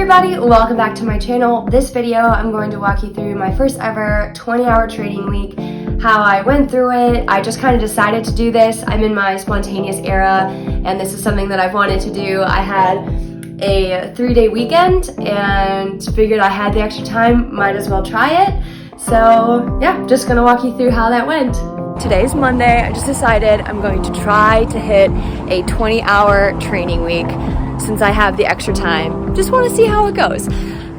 everybody, welcome back to my channel. This video I'm going to walk you through my first ever 20-hour training week, how I went through it. I just kind of decided to do this. I'm in my spontaneous era and this is something that I've wanted to do. I had a 3-day weekend and figured I had the extra time, might as well try it. So yeah, just gonna walk you through how that went. Today's Monday. I just decided I'm going to try to hit a 20-hour training week since I have the extra time. Just want to see how it goes.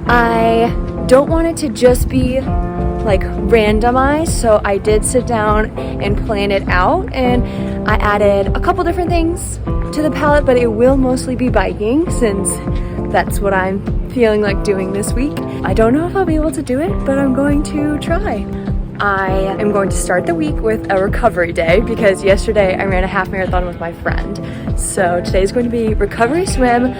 I don't want it to just be like randomized, so I did sit down and plan it out, and I added a couple different things to the palette, but it will mostly be biking since that's what I'm feeling like doing this week. I don't know if I'll be able to do it, but I'm going to try. I am going to start the week with a recovery day because yesterday I ran a half marathon with my friend. So today's going to be recovery swim,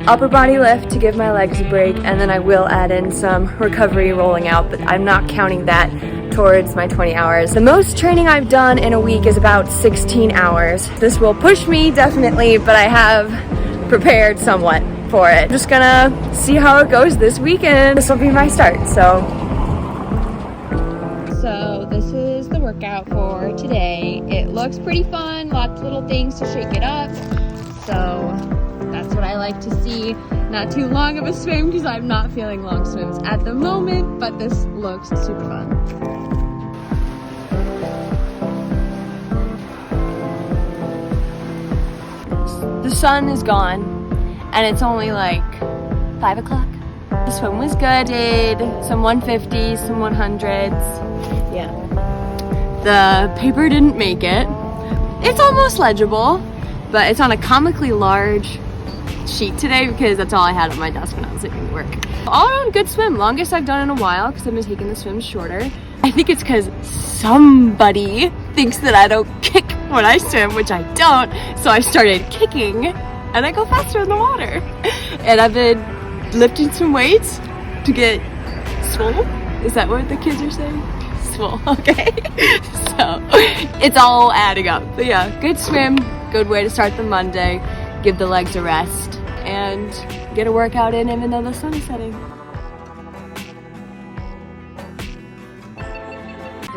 upper body lift to give my legs a break, and then I will add in some recovery rolling out, but I'm not counting that towards my 20 hours. The most training I've done in a week is about 16 hours. This will push me definitely, but I have prepared somewhat for it. I'm just gonna see how it goes this weekend. This will be my start, So this is the workout for today. It looks pretty fun, lots of little things to shake it up. So that's what I like to see. Not too long of a swim because I'm not feeling long swims at the moment, but this looks super fun. The sun is gone and it's only like 5 o'clock. The swim was good. Did some 150s, some 100s. Yeah. The paper didn't make it. It's almost legible, but it's on a comically large sheet today because that's all I had on my desk when I was leaving work. All around good swim. Longest I've done in a while because I've been taking the swims shorter. I think it's because somebody thinks that I don't kick when I swim, which I don't. So I started kicking and I go faster in the water. And I've been lifting some weights to get swole. Is that what the kids are saying? Swole, okay. So it's all adding up. But yeah, good swim, good way to start the Monday, give the legs a rest, and get a workout in even though the sun is setting.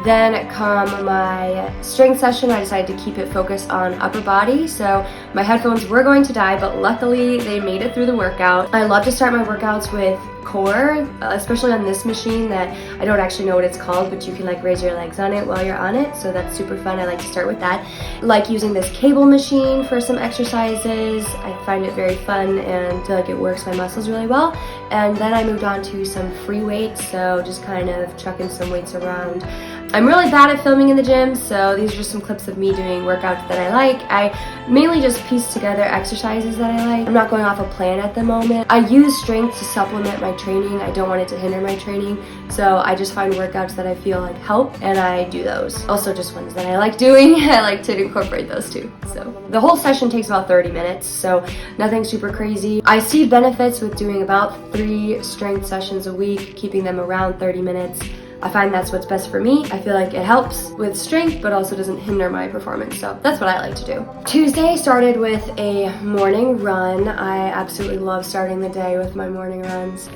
Then come my strength session. I decided to keep it focused on upper body. So my headphones were going to die, but luckily they made it through the workout. I love to start my workouts with core, especially on this machine that I don't actually know what it's called, but you can like raise your legs on it while you're on it. So that's super fun. I like to start with that. I like using this cable machine for some exercises. I find it very fun and feel like it works my muscles really well. And then I moved on to some free weights. So just kind of chucking some weights around. I'm really bad at filming in the gym, so these are just some clips of me doing workouts that I like. I mainly just piece together exercises that I like. I'm not going off a plan at the moment. I use strength to supplement my training. I don't want it to hinder my training, so I just find workouts that I feel like help, and I do those. Also just ones that I like doing. I like to incorporate those too. So the whole session takes about 30 minutes, so nothing super crazy. I see benefits with doing about 3 strength sessions a week, keeping them around 30 minutes. I find that's what's best for me. I feel like it helps with strength, but also doesn't hinder my performance. So that's what I like to do. Tuesday started with a morning run. I absolutely love starting the day with my morning runs.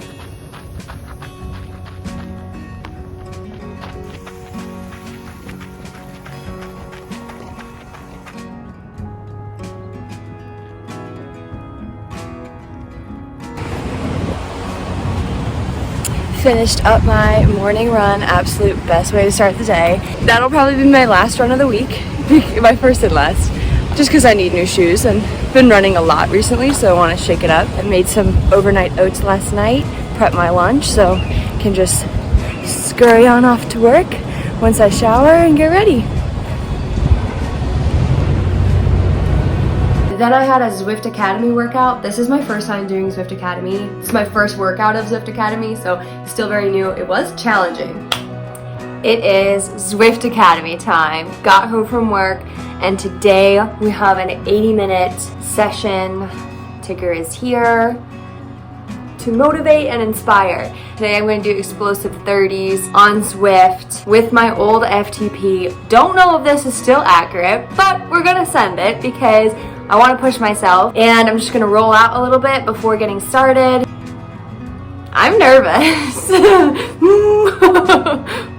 Finished up my morning run. Absolute best way to start the day. That'll probably be my last run of the week. My first and last. Just because I need new shoes and been running a lot recently, so I want to shake it up. I made some overnight oats last night, prep my lunch, so I can just scurry on off to work once I shower and get ready. Then I had a Zwift Academy workout. This is my first time doing Zwift Academy. It's my first workout of Zwift Academy, so it's still very new. It was challenging. It is Zwift Academy time. Got home from work, and today we have an 80-minute session. Ticker is here to motivate and inspire. Today I'm going to do explosive 30s on Zwift with my old FTP. Don't know if this is still accurate, but we're gonna send it because I want to push myself, and I'm just going to roll out a little bit before getting started. I'm nervous.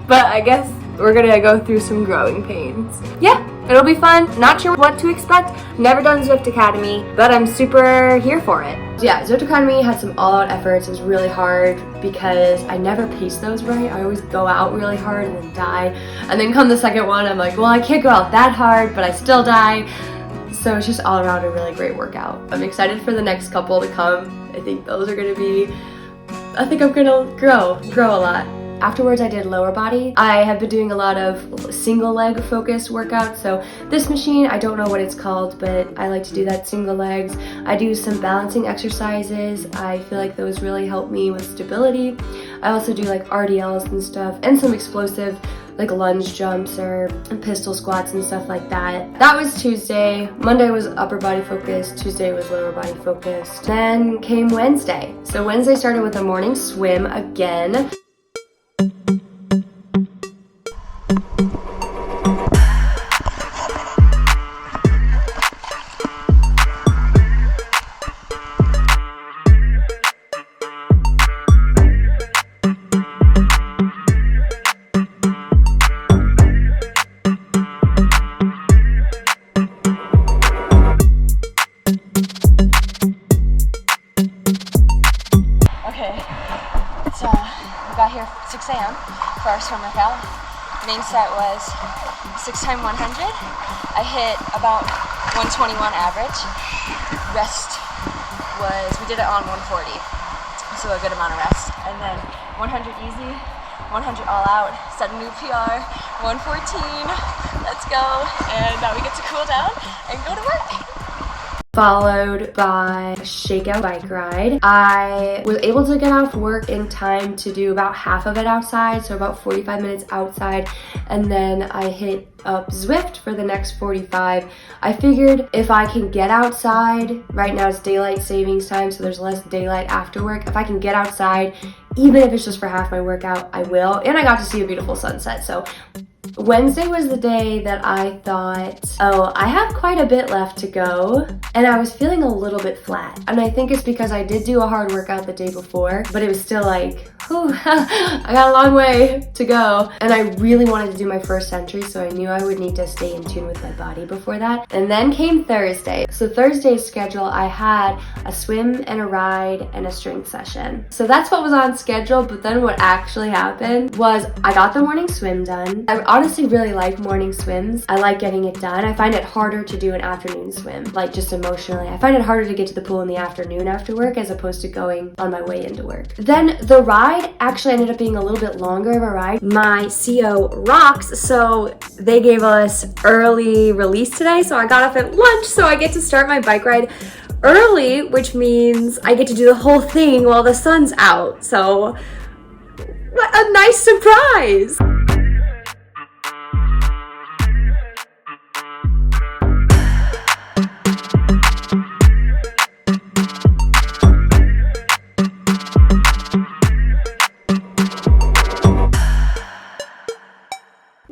But I guess we're gonna go through some growing pains. Yeah, it'll be fun. Not sure what to expect. Never done Zwift Academy, but I'm super here for it. So yeah, Zwift Academy had some all-out efforts. It was really hard because I never pace those right. I always go out really hard and then die. And then come the second one, I'm like, well, I can't go out that hard, but I still die. So it's just all around a really great workout. I'm excited for the next couple to come. I think those are gonna be, I think I'm gonna grow a lot. Afterwards, I did lower body. I have been doing a lot of single leg focused workouts. So this machine, I don't know what it's called, but I like to do that single legs. I do some balancing exercises. I feel like those really help me with stability. I also do like RDLs and stuff and some explosive like lunge jumps or pistol squats and stuff like that. That was Tuesday. Monday was upper body focused. Tuesday was lower body focused. Then came Wednesday. So Wednesday started with a morning swim again. So we got here at 6 a.m. for our swim workout. Main set was 6 x 100. I hit about 121 average. Rest was, we did it on 140, so a good amount of rest. And then 100 easy, 100 all out, set a new PR, 114, let's go. And now we get to cool down and go to work. Followed by a shakeout bike ride. I was able to get off work in time to do about half of it outside, so about 45 minutes outside, and then I hit up Zwift for the next 45. I figured if I can get outside, right now it's daylight savings time, so there's less daylight after work. If I can get outside, even if it's just for half my workout, I will. And I got to see a beautiful sunset, so Wednesday was the day that I thought, oh, I have quite a bit left to go, and I was feeling a little bit flat. And I think it's because I did do a hard workout the day before, but it was still like, whew, I got a long way to go. And I really wanted to do my first century, so I knew I would need to stay in tune with my body before that. And then came Thursday. So Thursday's schedule, I had a swim and a ride and a strength session. So that's what was on schedule, but then what actually happened was I got the morning swim done. I honestly really like morning swims. I like getting it done. I find it harder to do an afternoon swim, like just emotionally. I find it harder to get to the pool in the afternoon after work as opposed to going on my way into work. Then the ride actually ended up being a little bit longer of a ride. My CO rocks, so they gave us early release today, so I got off at lunch, so I get to start my bike ride early, which means I get to do the whole thing while the sun's out. So what a nice surprise!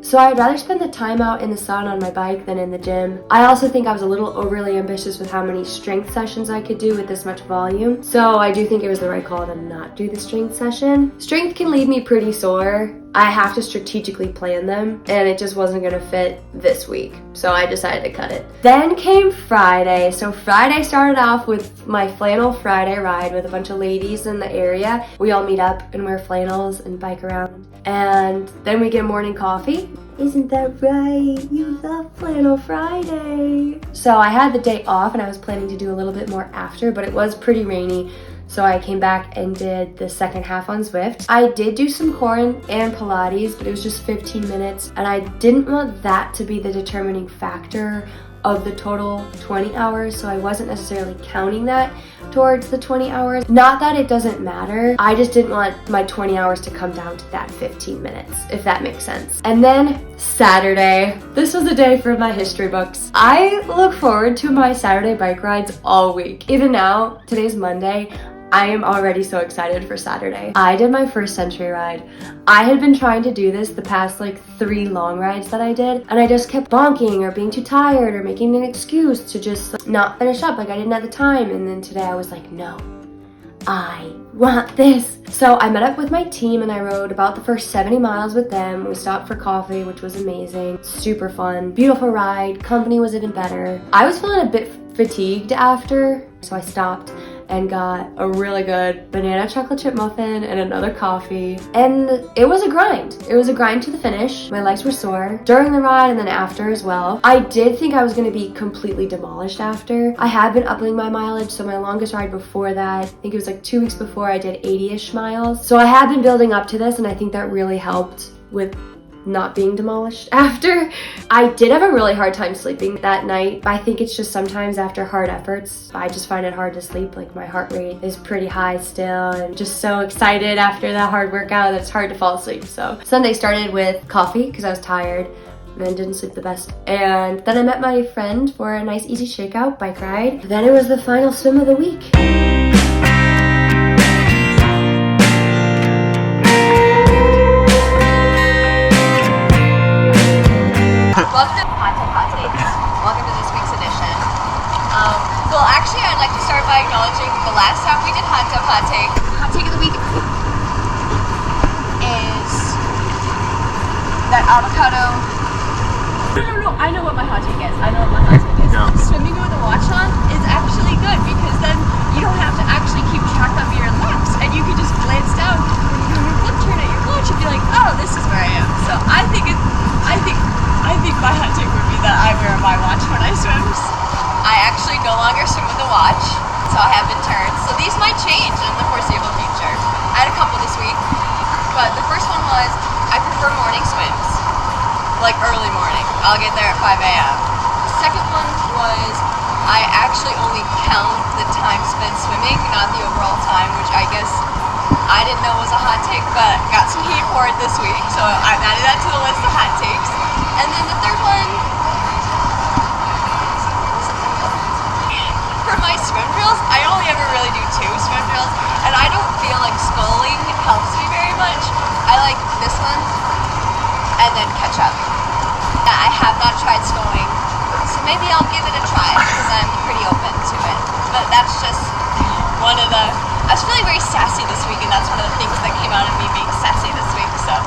So I'd rather spend the time out in the sun on my bike than in the gym. I also think I was a little overly ambitious with how many strength sessions I could do with this much volume. So I do think it was the right call to not do the strength session. Strength can leave me pretty sore. I have to strategically plan them, and it just wasn't gonna fit this week. So I decided to cut it. Then came Friday. So Friday started off with my Flannel Friday ride with a bunch of ladies in the area. We all meet up and wear flannels and bike around. And then we get morning coffee. Isn't that right? You love Flannel Friday. So I had the day off and I was planning to do a little bit more after, but it was pretty rainy. So I came back and did the second half on Zwift. I did do some core and Pilates, but it was just 15 minutes. And I didn't want that to be the determining factor of the total 20 hours. So I wasn't necessarily counting that towards the 20 hours. Not that it doesn't matter. I just didn't want my 20 hours to come down to that 15 minutes, if that makes sense. And then Saturday. This was a day for my history books. I look forward to my Saturday bike rides all week. Even now, today's Monday, I am already so excited for Saturday. I did my first century ride. I had been trying to do this the past like 3 long rides that I did, and I just kept bonking or being too tired or making an excuse to just not finish up like I didn't at the time. And then today I was like, no, I want this So I met up with my team and I rode about the first 70 miles with them. We stopped for coffee, which was amazing. Super fun, beautiful ride. Company was even better. I was feeling a bit fatigued after, so I stopped and got a really good banana chocolate chip muffin and another coffee. And it was a grind. It was a grind to the finish. My legs were sore during the ride and then after as well. I did think I was gonna be completely demolished after. I had been upping my mileage, so my longest ride before that, I think it was like 2 weeks before, I did 80-ish miles. So I had been building up to this, and I think that really helped with not being demolished after. I did have a really hard time sleeping that night. I think it's just sometimes after hard efforts, I just find it hard to sleep. Like my heart rate is pretty high still and just so excited after that hard workout that it's hard to fall asleep. So Sunday started with coffee because I was tired and didn't sleep the best. And then I met my friend for a nice easy shakeout bike ride. Then it was the final swim of the week. Welcome to Hot Takes. Welcome to this week's edition. So actually I'd like to start by acknowledging the last time we did Hot Take. Hot Take of the week is that avocado. No, I know what my hot take is. No. Swimming with a watch on is actually good because then you don't have to actually keep track of your laps and you can just glance down when you do your flip turn at your watch and be like, oh, this is where I am. So I think my hot take would be that I wear my watch when I swim. I actually no longer swim with a watch, so I have been turned. So these might change in the foreseeable future. I had a couple this week, but the first one was I prefer morning swims, like early morning. I'll get there at 5 a.m. The second one was I actually only count the time spent swimming, not the overall time, which I guess I didn't know was a hot take, but got some heat for it this week, so I've added that to the list of hot takes. And then the third one, for my swim drills, I only ever really do 2 swim drills, and I don't feel like sculling helps me very much. I like this one, and then catch up. I have not tried sculling, so maybe I'll give it a try, because I'm pretty open to it. But that's just one of the, I was feeling very sassy this week, and that's one of the things that came out of me being sassy this week, so.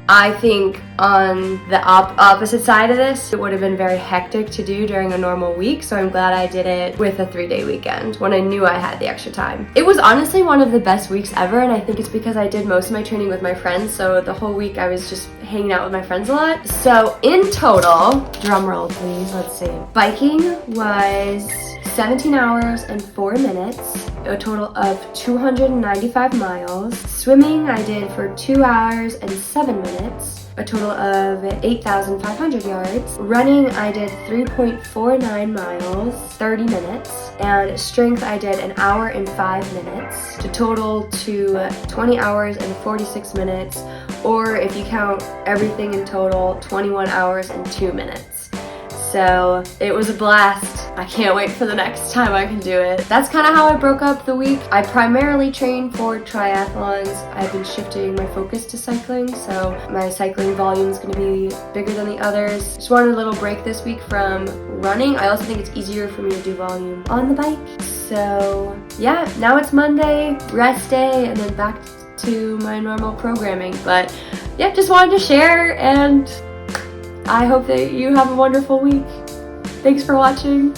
I think on the opposite side of this, it would have been very hectic to do during a normal week, so I'm glad I did it with a 3-day weekend when I knew I had the extra time. It was honestly one of the best weeks ever, and I think it's because I did most of my training with my friends, so the whole week I was just hanging out with my friends a lot. So in total, drum roll please, let's see. Biking was 17 hours and 4 minutes, a total of 295 miles. Swimming I did for 2 hours and 7 minutes, a total of 8,500 yards. Running I did 3.49 miles, 30 minutes. And strength I did 1 hour and 5 minutes, to total to 20 hours and 46 minutes, or if you count everything in total, 21 hours and 2 minutes. So it was a blast. I can't wait for the next time I can do it. That's kind of how I broke up the week. I primarily train for triathlons. I've been shifting my focus to cycling, so my cycling volume is going to be bigger than the others. Just wanted a little break this week from running. I also think it's easier for me to do volume on the bike. So yeah, now it's Monday, rest day, and then back to my normal programming. But yeah, just wanted to share, and I hope that you have a wonderful week. Thanks for watching.